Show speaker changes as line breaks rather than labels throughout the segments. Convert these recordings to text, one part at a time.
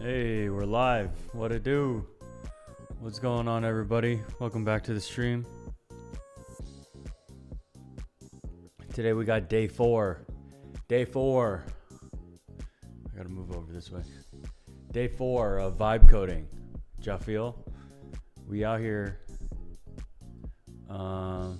Hey, we're live. What it do? What's going on, everybody? Welcome back to the stream. Today we got day four. Day four. I gotta move over this way. Day four of Vibecoding. Ja feel? We out here. Let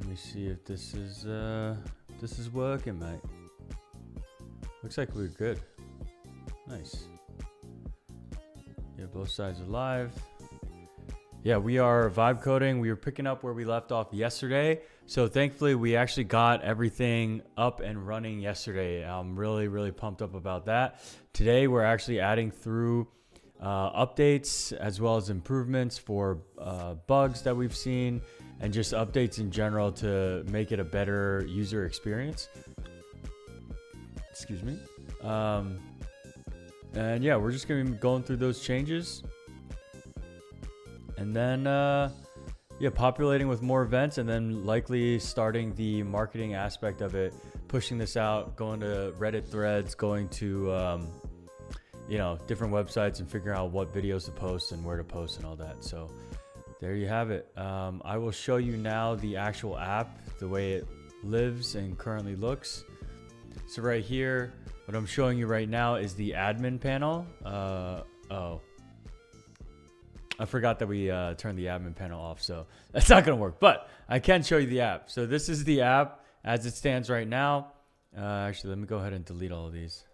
me see if this is working, mate. Looks like we're good. Nice. Yeah, both sides are live. Yeah, we are Vibecoding. We were picking up where we left off yesterday. So thankfully, we actually got everything up and running yesterday. I'm really, really pumped up about that. Today, we're actually adding through updates as well as improvements for bugs that we've seen and just updates in general to make it a better user experience. Excuse me. And yeah, we're just going to be going through those changes. And then, yeah, populating with more events and then likely starting the marketing aspect of it, pushing this out, going to Reddit threads, going to, you know, different websites and figuring out what videos to post and where to post and all that. So there you have it. I will show you now the actual app, the way it lives and currently looks. So right here, what I'm showing you right now is the admin panel. Oh, I forgot that we turned the admin panel off, so that's not gonna work, but I can show you the app. So this is the app as it stands right now. Actually, let me go ahead and delete all of these.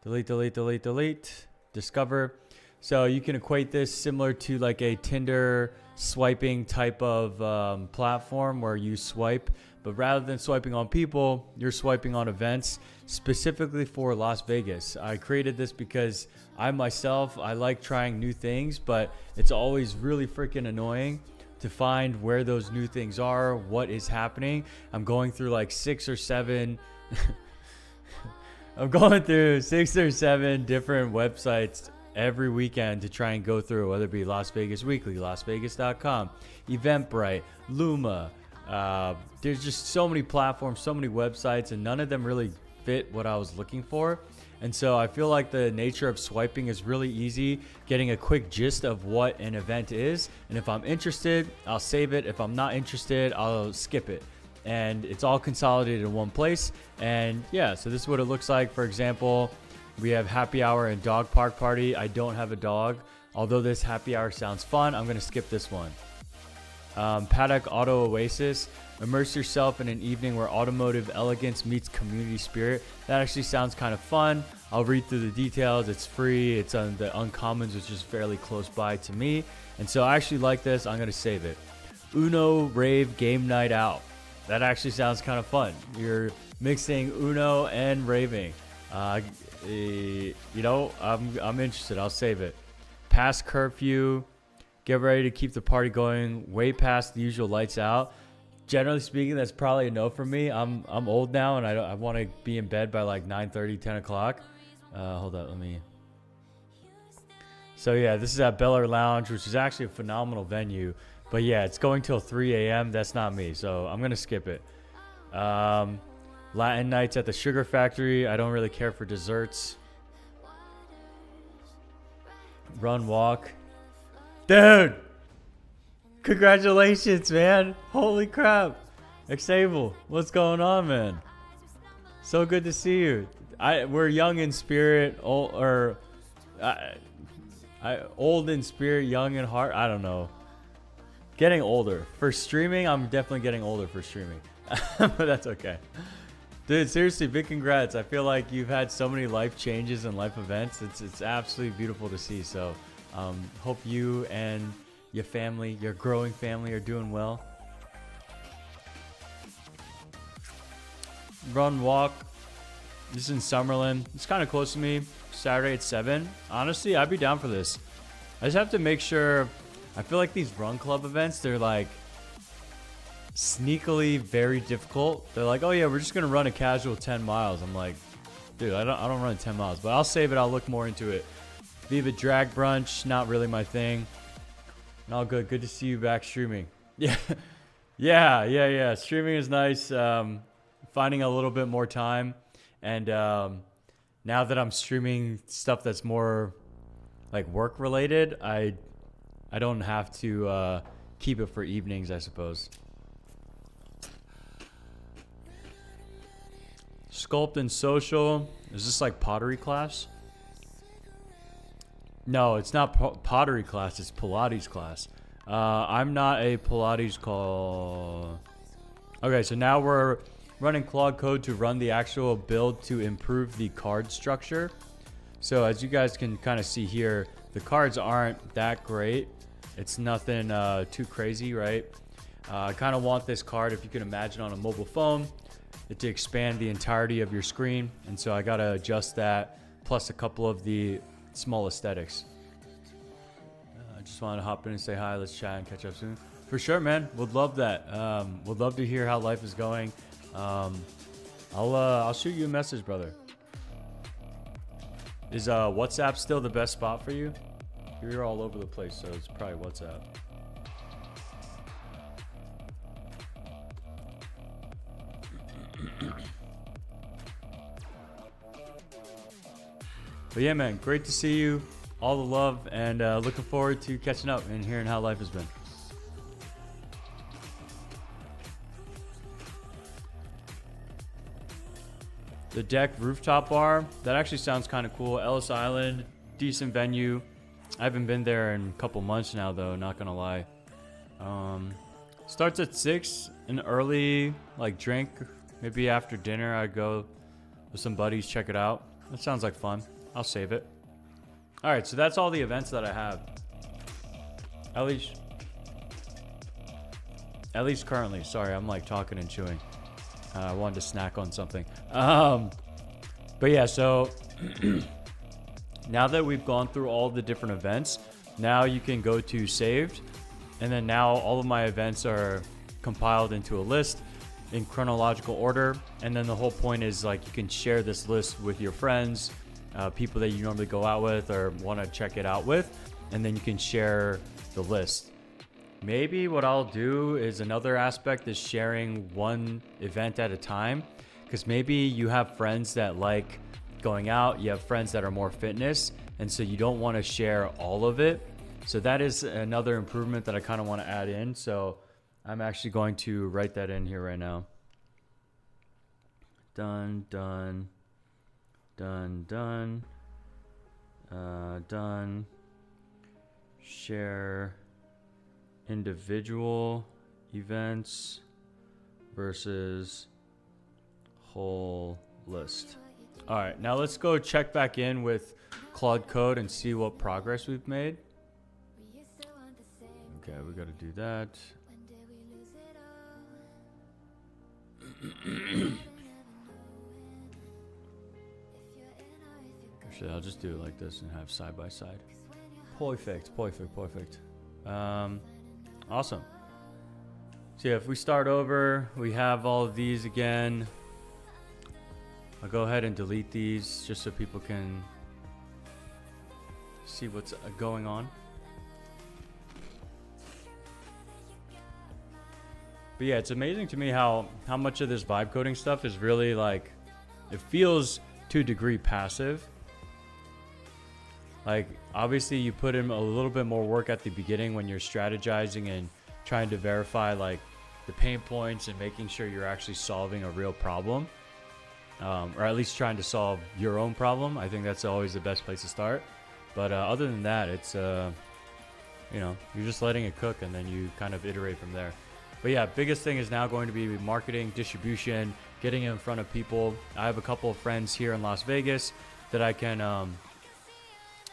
Delete, discover. So you can equate this similar to like a Tinder swiping type of platform where you swipe, but rather than swiping on people, you're swiping on events specifically for Las Vegas. I created this because I like trying new things, but it's always really freaking annoying to find where those new things are, what is happening. I'm going through like 6 or 7 I'm going through 6 or 7 different websites every weekend to try and go through, whether it be Las Vegas Weekly, LasVegas.com, Eventbrite, Luma. There's just so many platforms, so many websites, and none of them really fit what I was looking for. And so I feel like the nature of swiping is really easy, getting a quick gist of what an event is. And if I'm interested, I'll save it. If I'm not interested, I'll skip it. And it's all consolidated in one place. And yeah, so this is what it looks like. For example, we have happy hour and dog park party. I don't have a dog. Although this happy hour sounds fun, I'm going to skip this one. Paddock Auto Oasis. Immerse yourself in an evening where automotive elegance meets community spirit. That actually sounds kind of fun. I'll read through the details. It's free. It's on the Uncommons, which is fairly close by to me. And so I actually like this. I'm going to save it. Uno Rave Game Night Out. That actually sounds kind of fun. You're mixing Uno and raving. You know, I'm interested. I'll save it. Past curfew. Get ready to keep the party going way past the usual lights out. Generally speaking, that's probably a no for me. I'm old now, and I want to be in bed by like 9:30, 10 o'clock. Hold up, let me. So yeah, this is at Bel Air Lounge, which is actually a phenomenal venue. But yeah, it's going till 3 a.m. That's not me, so I'm gonna skip it. Latin nights at the Sugar Factory. I don't really care for desserts. Run walk. Dude! Congratulations, man. Holy crap. Xable, what's going on, man? So good to see you. We're young in spirit, old in spirit, young in heart. I don't know. Getting older. For streaming, I'm definitely getting older for streaming. But that's okay. Dude, seriously, big congrats. I feel like you've had so many life changes and life events. It's absolutely beautiful to see. So hope you and your family, your growing family, are doing well. Run walk. This is in Summerlin. It's kind of close to me. Saturday at 7. Honestly, I'd be down for this. I just have to make sure. I feel like these run club events, they're like sneakily very difficult. They're like, oh yeah, we're just gonna run a casual 10 miles. I'm like, dude, I don't run 10 miles, but I'll save it. I'll look more into it. Viva Drag Brunch, not really my thing. All good. Good to see you back streaming. Yeah. Yeah. Streaming is nice. Finding a little bit more time. And now that I'm streaming stuff that's more like work related, I don't have to keep it for evenings, I suppose. Sculpt and social. Is this like pottery class? No, it's not pottery class. It's Pilates class. I'm not a Pilates call. Okay, so now we're running Claude Code to run the actual build to improve the card structure. So as you guys can kind of see here, the cards aren't that great. It's nothing too crazy, right? I kind of want this card, if you can imagine, on a mobile phone, to expand the entirety of your screen. And so I got to adjust that, plus a couple of the small aesthetics. I just wanted to hop in and say hi. Let's chat and catch up soon. For sure, man. Would love that. Would love to hear how life is going. I'll shoot you a message, brother. Is WhatsApp still the best spot for you? You're all over the place, so it's probably WhatsApp. But yeah, man, great to see you. All the love, and looking forward to catching up and hearing how life has been. The deck rooftop bar, that actually sounds kind of cool. Ellis Island, decent venue. I haven't been there in a couple months now, though, not gonna lie. Starts at 6, an early like drink. Maybe after dinner I'd go with some buddies, check it out. That sounds like fun. I'll save it. All right, so that's all the events that I have. At least currently. Sorry, I'm like talking and chewing. I wanted to snack on something. But yeah, so now that we've gone through all the different events, now you can go to saved, and then now all of my events are compiled into a list in chronological order. And then the whole point is like you can share this list with your friends, people that you normally go out with or want to check it out with, and then you can share the list. Maybe what I'll do is another aspect is sharing one event at a time, because maybe you have friends that like going out, you have friends that are more fitness, and so you don't want to share all of it. So that is another improvement that I kind of want to add in. So I'm actually going to write that in here right now. Done. Share individual events versus whole list. All right, now let's go check back in with Claude Code and see what progress we've made. Okay, we got to do that. Actually, I'll just do it like this and have side by side. Perfect. Awesome. So yeah, if we start over, we have all of these again. I'll go ahead and delete these just so people can see what's going on. But yeah, it's amazing to me how much of this vibe coding stuff is really like, it feels to a degree passive. Like, obviously you put in a little bit more work at the beginning when you're strategizing and trying to verify like the pain points and making sure you're actually solving a real problem, or at least trying to solve your own problem. I think that's always the best place to start. But other than that, it's you know, you're just letting it cook and then you kind of iterate from there. But yeah, biggest thing is now going to be marketing, distribution, getting it in front of people. I have a couple of friends here in Las Vegas that I can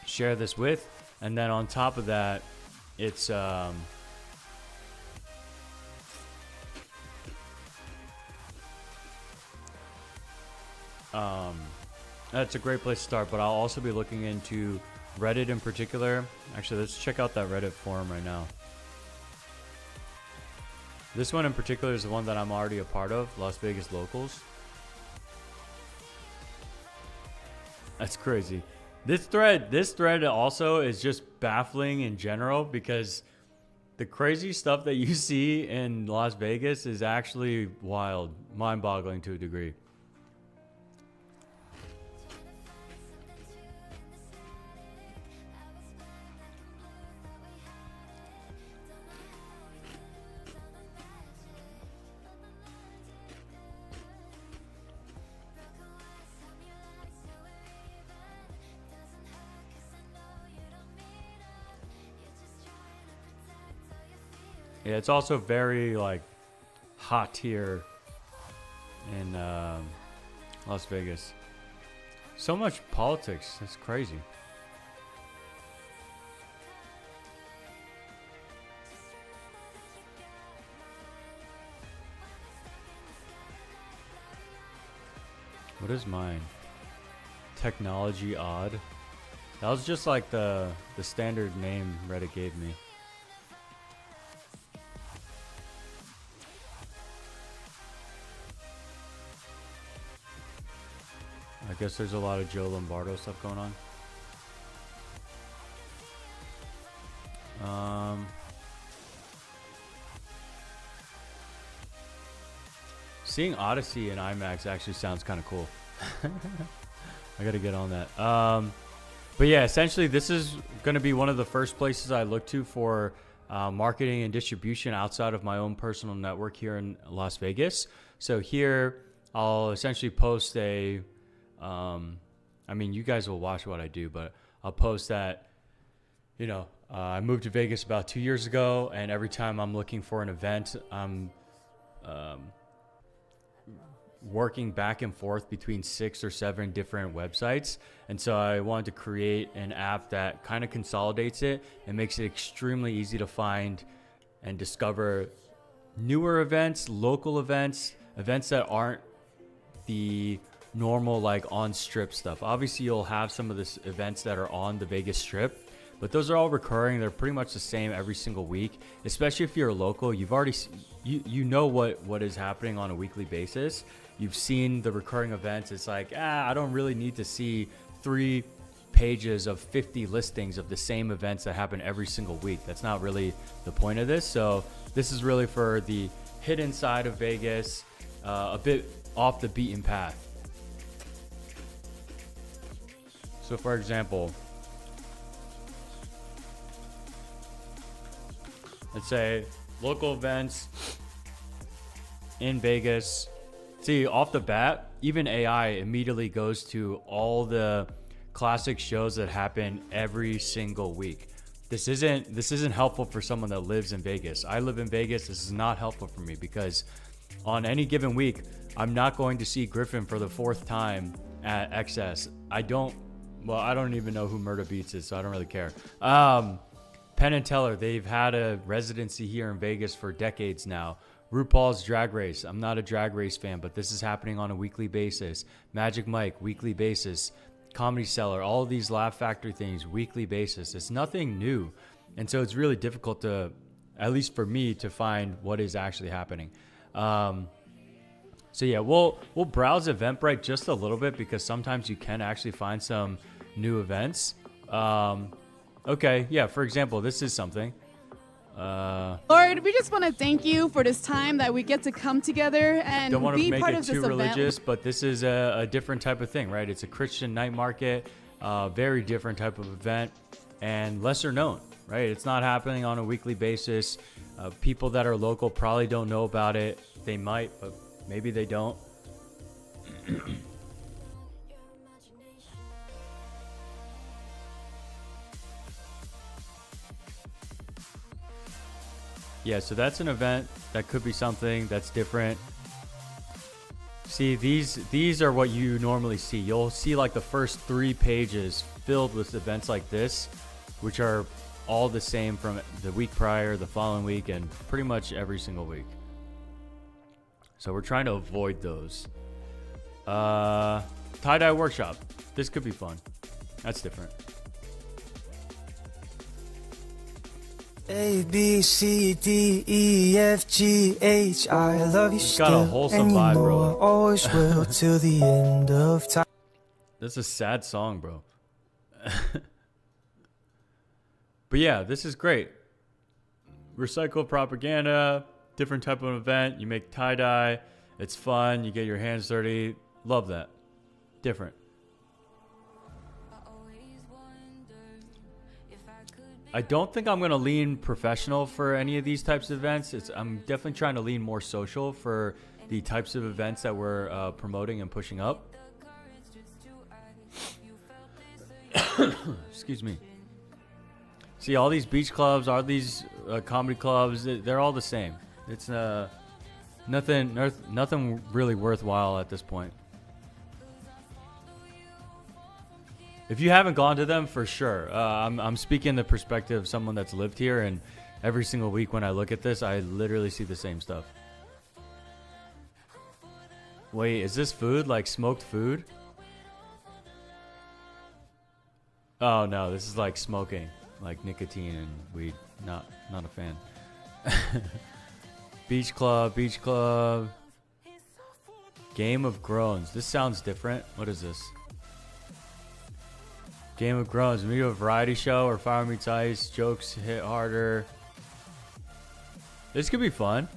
share this with, and then on top of that, it's that's a great place to start. But I'll also be looking into Reddit in particular. Actually, let's check out that Reddit forum right now. This one in particular is the one that I'm already a part of, Las Vegas Locals. That's crazy. This thread also is just baffling in general, because the crazy stuff that you see in Las Vegas is actually wild, mind-boggling to a degree. Yeah, it's also very like hot here in Las Vegas. So much politics. It's crazy. What is mine? Technology odd. That was just like the standard name Reddit gave me. I guess there's a lot of Joe Lombardo stuff going on. Seeing Odyssey in IMAX actually sounds kind of cool. I gotta get on that. But yeah, essentially this is going to be one of the first places I look to for marketing and distribution outside of my own personal network here in Las Vegas. So here I'll essentially post a, I mean, you guys will watch what I do, but I'll post that, you know, I moved to Vegas about 2 years ago, and every time I'm looking for an event, I'm working back and forth between 6 or 7 different websites. And so I wanted to create an app that kind of consolidates it and makes it extremely easy to find and discover newer events, local events, events that aren't the normal like on strip stuff. Obviously you'll have some of the events that are on the Vegas Strip, but those are all recurring. They're pretty much the same every single week, especially if you're local. You've already you know what is happening on a weekly basis. You've seen the recurring events. It's like, I don't really need to see 3 pages of 50 listings of the same events that happen every single week. That's not really the point of this. So this is really for the hidden side of Vegas, a bit off the beaten path. So for example, let's say local events in Vegas. See, off the bat, even AI immediately goes to all the classic shows that happen every single week. This isn't helpful for someone that lives in Vegas. I live in Vegas. This is not helpful for me because on any given week, I'm not going to see Griffin for the 4th time at XS. I don't even know who Murda Beats is, so I don't really care. Penn and Teller, they've had a residency here in Vegas for decades now. RuPaul's Drag Race. I'm not a Drag Race fan, but this is happening on a weekly basis. Magic Mike, weekly basis. Comedy Cellar, all of these Laugh Factory things, weekly basis. It's nothing new. And so it's really difficult to, at least for me, to find what is actually happening. So yeah, we'll browse Eventbrite just a little bit because sometimes you can actually find some new events. Okay, yeah, for example, this is something.
Lord, we just want to thank you for this time that we get to come together and
don't want to
be
make
part
it
of this
too religious,
event.
but this is a different type of thing, right? It's a Christian night market, very different type of event, and lesser known, right? It's not happening on a weekly basis. People that are local probably don't know about it. They might, but maybe they don't. Yeah, so that's an event. That could be something that's different. See, these are what you normally see. You'll see like the first 3 pages filled with events like this, which are all the same from the week prior, the following week, and pretty much every single week. So we're trying to avoid those. Tie-dye workshop. This could be fun. That's different.
A, B, C, D, E, F, G, H, I love you
It's got a
still
wholesome vibe, bro.
anymore. Always will till the end of time.
That's a sad song, bro. But yeah, this is great. Recycled propaganda, different type of event. You make tie-dye. It's fun. You get your hands dirty. Love that. Different. I don't think I'm going to lean professional for any of these types of events. I'm definitely trying to lean more social for the types of events that we're promoting and pushing up. Excuse me. See, all these beach clubs, all these comedy clubs, they're all the same. It's nothing really worthwhile at this point. If you haven't gone to them, for sure. I'm speaking the perspective of someone that's lived here, and every single week when I look at this, I literally see the same stuff. Wait, is this food? Like smoked food? Oh no, this is like smoking, like nicotine and weed. Not a fan. Beach club, beach club. Game of Groans. This sounds different. What is this? Game of Groans. Maybe a variety show or Fire Meets Ice. Jokes hit harder. This could be fun.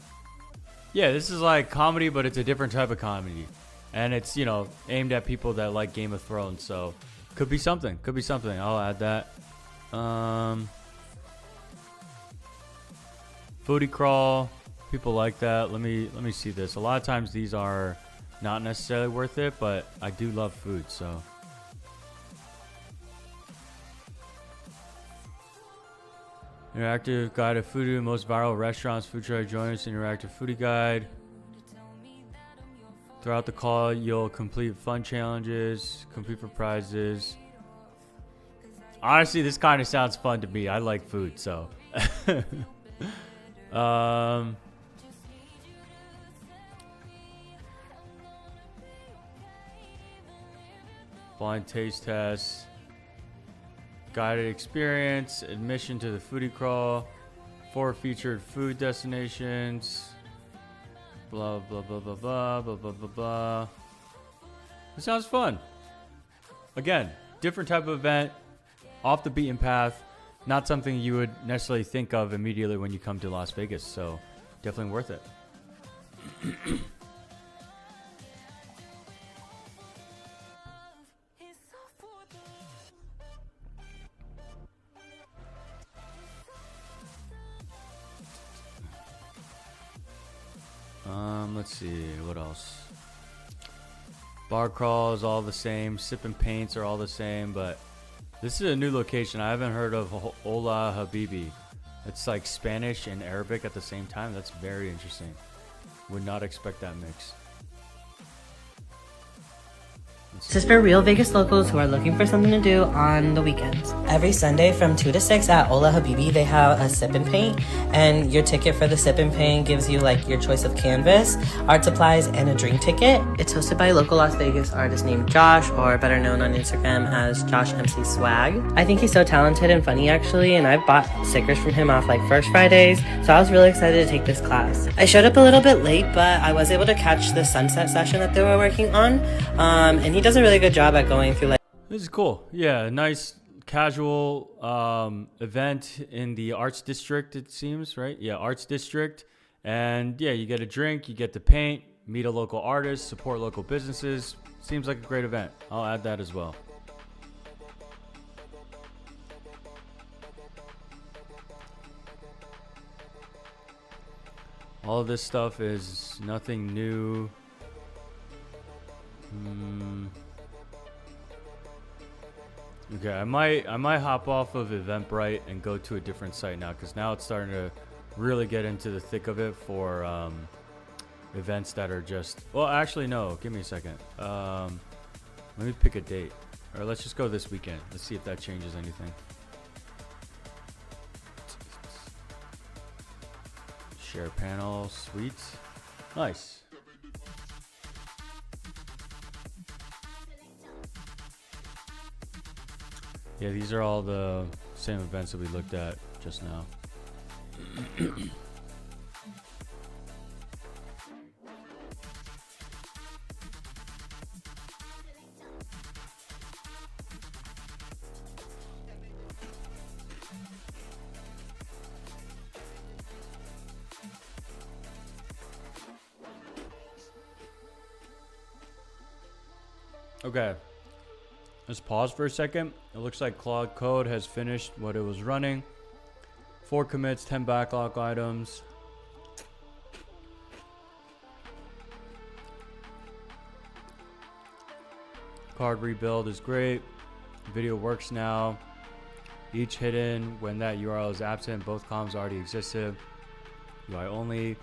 Yeah, this is like comedy, but it's a different type of comedy. And it's, you know, aimed at people that like Game of Thrones. So, could be something. Could be something. I'll add that. Foodie crawl. People like that. Let me see this. A lot of times these are not necessarily worth it, but I do love food, so. Interactive guide of foodie, most viral restaurants, food try join us, interactive foodie guide. Throughout the call, you'll complete fun challenges, compete for prizes. Honestly, this kind of sounds fun to me. I like food, so. Blind taste test. Guided experience, admission to the foodie crawl, 4 featured food destinations, blah blah blah blah blah blah blah blah blah. This sounds fun. Again, different type of event, off the beaten path, not something you would necessarily think of immediately when you come to Las Vegas, so definitely worth it. Let's see, what else? Bar crawl is all the same. Sip and paints are all the same, but this is a new location. I haven't heard of Hola Habibi. It's like Spanish and Arabic at the same time. That's very interesting. Would not expect that mix.
This is for real Vegas locals who are looking for something to do on the weekends.
Every Sunday from 2 to 6 at Ola Habibi, they have a sip and paint, and your ticket for the sip and paint gives you like your choice of canvas, art supplies, and a drink ticket.
It's hosted by a local Las Vegas artist named Josh, or better known on Instagram as Josh MC Swag. I think he's so talented and funny actually, and I've bought stickers from him off like First Fridays, so I was really excited to take this class. I showed up a little bit late, but I was able to catch the sunset session that they were working on, and he does a really good job at going through like.
This is cool. Yeah, nice casual event in the Arts District, it seems, right? Yeah, Arts District. And yeah, you get a drink, you get to paint, meet a local artist, support local businesses. Seems like a great event. I'll add that as well. All of this stuff is nothing new. Okay, I might hop off of Eventbrite and go to a different site now, because now it's starting to really get into the thick of it for events that are just. Well, actually, no. Give me a second. Let me pick a date, or let's just go this weekend. Let's see if that changes anything. Share panel, sweet, nice. Yeah, these are all the same events that we looked at just now. Okay. Let's pause for a second. It looks like Claude Code has finished what it was running. 4 commits, 10 backlog items. Card rebuild is great. Video works now. each hidden when that URL is absent. Both columns already existed. UI only.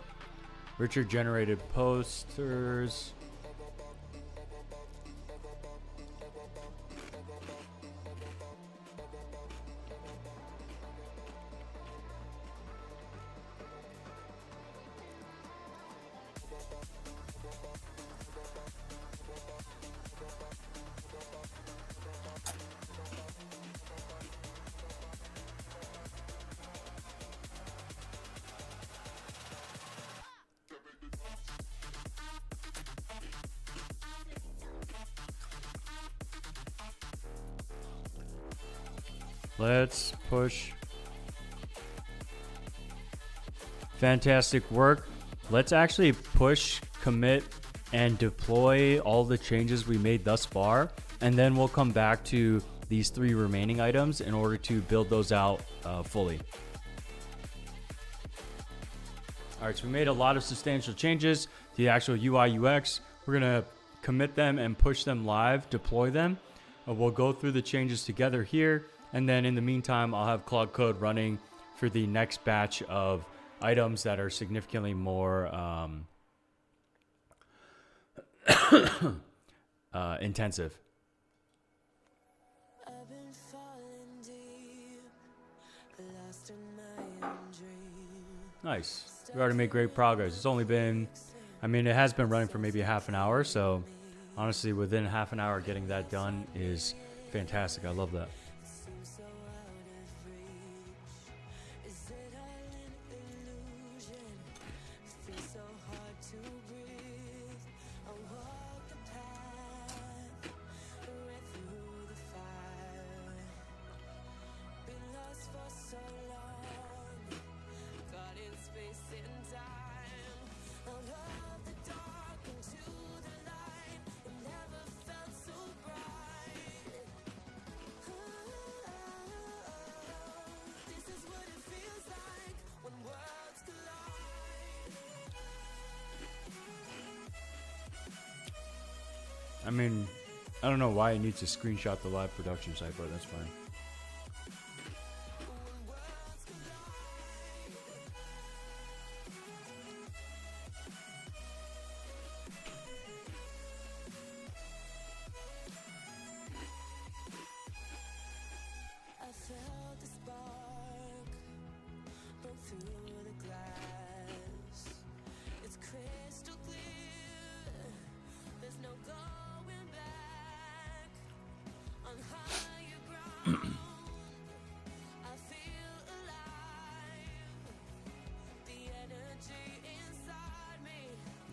Richard generated posters. Let's push. Fantastic work. Let's actually push, commit, and deploy all the changes we made thus far. And then we'll come back to these 3 remaining items in order to build those out fully. All right, so we made a lot of substantial changes to the actual UI UX. We're gonna commit them and push them live, deploy them. We'll go through the changes together here. And then in the meantime, I'll have Claude Code running for the next batch of items that are significantly more intensive. Nice. We already made great progress. It's only been, I mean, it has been running for maybe half an hour. So honestly, within half an hour, getting that done is fantastic. I love that. I mean, I don't know why it needs to screenshot the live production site, but that's fine.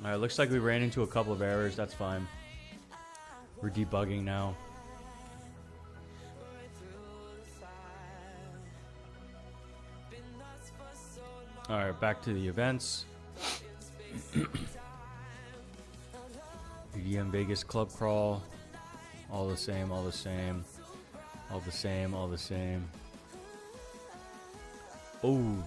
Alright, looks like we ran into a couple of errors. That's fine. We're debugging now. Alright, back to the events. EDM Vegas Club Crawl. All the same, all the same. All the same, all the same. Oh.